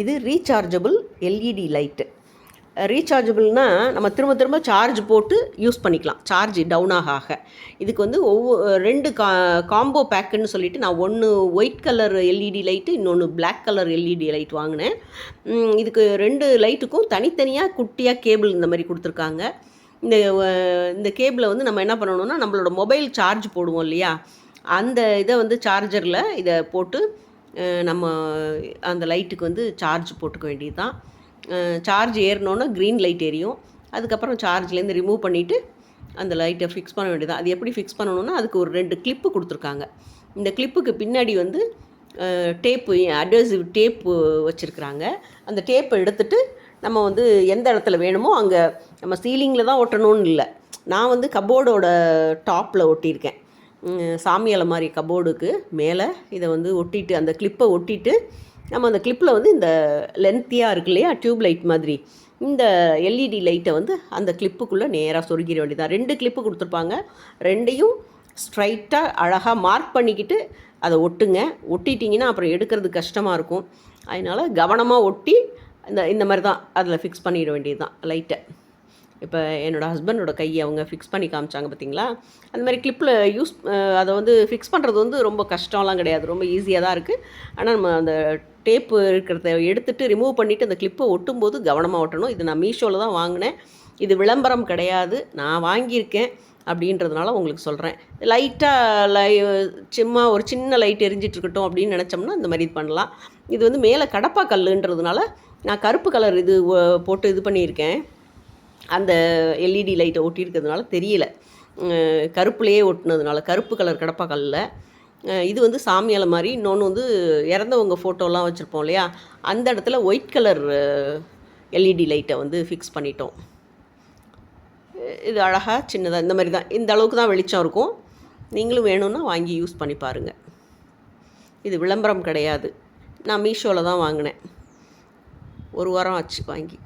இது rechargeable LED light. ரீசார்ஜபிள்னால் நம்ம திரும்ப திரும்ப சார்ஜ் போட்டு யூஸ் பண்ணிக்கலாம், சார்ஜ் டவுன் ஆக. இதுக்கு வந்து ரெண்டு காம்போ பேக்குன்னு சொல்லிவிட்டு நான் ஒன்று ஒயிட் கலர் எல்இடி லைட்டு, இன்னொன்று பிளாக் கலர் எல்இடி லைட் வாங்கினேன். இதுக்கு 2 லைட்டுக்கும் தனித்தனியாக குட்டியாக கேபிள் இந்த மாதிரி கொடுத்துருக்காங்க. இந்த கேபிளை வந்து நம்ம என்ன பண்ணணும்னா, நம்மளோட மொபைல் சார்ஜ் போடுவோம் இல்லையா, அந்த இதை வந்து சார்ஜரில் இதை போட்டு நம்ம அந்த லைட்டுக்கு வந்து சார்ஜ் போட்டுக்க வேண்டியது தான். சார்ஜ் ஏறினோன்னா க்ரீன் லைட் எரியும். அதுக்கப்புறம் சார்ஜ்லேருந்து ரிமூவ் பண்ணிவிட்டு அந்த லைட்டை ஃபிக்ஸ் பண்ண வேண்டியது தான். அது எப்படி ஃபிக்ஸ் பண்ணணுன்னா, அதுக்கு ஒரு 2 கிளிப்பு கொடுத்துருக்காங்க. இந்த கிளிப்புக்கு பின்னாடி வந்து டேப்பு, அட்ஹெசிவ் டேப்பு வச்சுருக்குறாங்க. அந்த டேப்பை எடுத்துகிட்டு நம்ம வந்து எந்த இடத்துல வேணுமோ அங்கே, நம்ம சீலிங்கில் தான் ஒட்டணும்னு இல்லை, நான் வந்து கபோர்டோட டாப்பில் ஒட்டியிருக்கேன். சாமி அலமாரி கபோர்டுக்கு மேலே இதை வந்து ஒட்டிட்டு, அந்த கிளிப்பை ஒட்டிட்டு, நம்ம அந்த கிளிப்பில் வந்து இந்த லென்த்தியாக இருக்கு இல்லையா, டியூப் லைட் மாதிரி, இந்த எல்இடி லைட்டை வந்து அந்த கிளிப்புக்குள்ளே நேராக சொருகிற வேண்டியதான். 2 கிளிப்பு கொடுத்துருப்பாங்க. 2யும் ஸ்ட்ரைட்டாக அழகாக மார்க் பண்ணிக்கிட்டு அதை ஒட்டுங்க. ஒட்டிட்டிங்கன்னா அப்புறம் எடுக்கிறது கஷ்டமாக இருக்கும். அதனால் கவனமாக ஒட்டி இந்த மாதிரி தான் அதில் ஃபிக்ஸ் பண்ணிட வேண்டியது தான் லைட்டை. இப்போ என்னோடய ஹஸ்பண்டோட கையை அவங்க ஃபிக்ஸ் பண்ணி காமிச்சாங்க பார்த்தீங்களா. அந்த மாதிரி கிளிப்பில் அதை வந்து ஃபிக்ஸ் பண்ணுறது வந்து ரொம்ப கஷ்டம்லாம் கிடையாது, ரொம்ப ஈஸியாக தான் இருக்குது. ஆனால் நம்ம அந்த டேப்பு இருக்கிறத எடுத்துகிட்டு ரிமூவ் பண்ணிவிட்டு அந்த கிளிப்பை ஒட்டும்போது கவனமாக ஒட்டணும். இது நான் மீஷோவில் தான் வாங்கினேன். இது விளம்பரம் கிடையாது, நான் வாங்கியிருக்கேன் அப்படின்றதுனால உங்களுக்கு சொல்கிறேன். லைட்டாக சும்மா ஒரு சின்ன லைட் எரிஞ்சிட்ருக்கட்டும் அப்படின்னு நினச்சோம்னா இந்த மாதிரி இது பண்ணலாம். இது வந்து மேலே கடப்பா கல்லுன்றதுனால நான் கருப்பு கலர் இது போட்டு இது பண்ணியிருக்கேன். அந்த எல்இடி லைட்டை ஒட்டியிருக்கிறதுனால தெரியல, கருப்புலேயே ஒட்டினதுனால, கருப்பு கலர் கடப்பா கல்லில். இது வந்து சாமி அலமாரி. இன்னொன்று வந்து இறந்தவங்க ஃபோட்டோலாம் வச்சுருப்போம் இல்லையா, அந்த இடத்துல ஒயிட் கலர் எல்இடி லைட்டை வந்து ஃபிக்ஸ் பண்ணிட்டோம். இது அழகாக சின்னதாக இந்த மாதிரி தான், இந்த அளவுக்கு தான் வெளிச்சம் இருக்கும். நீங்களும் வேணும்னா வாங்கி யூஸ் பண்ணி பாருங்கள். இது விளம்பரம் கிடையாது, நான் மீஷோவில் தான் வாங்கினேன். 1 வாரம் ஆச்சு வாங்கி.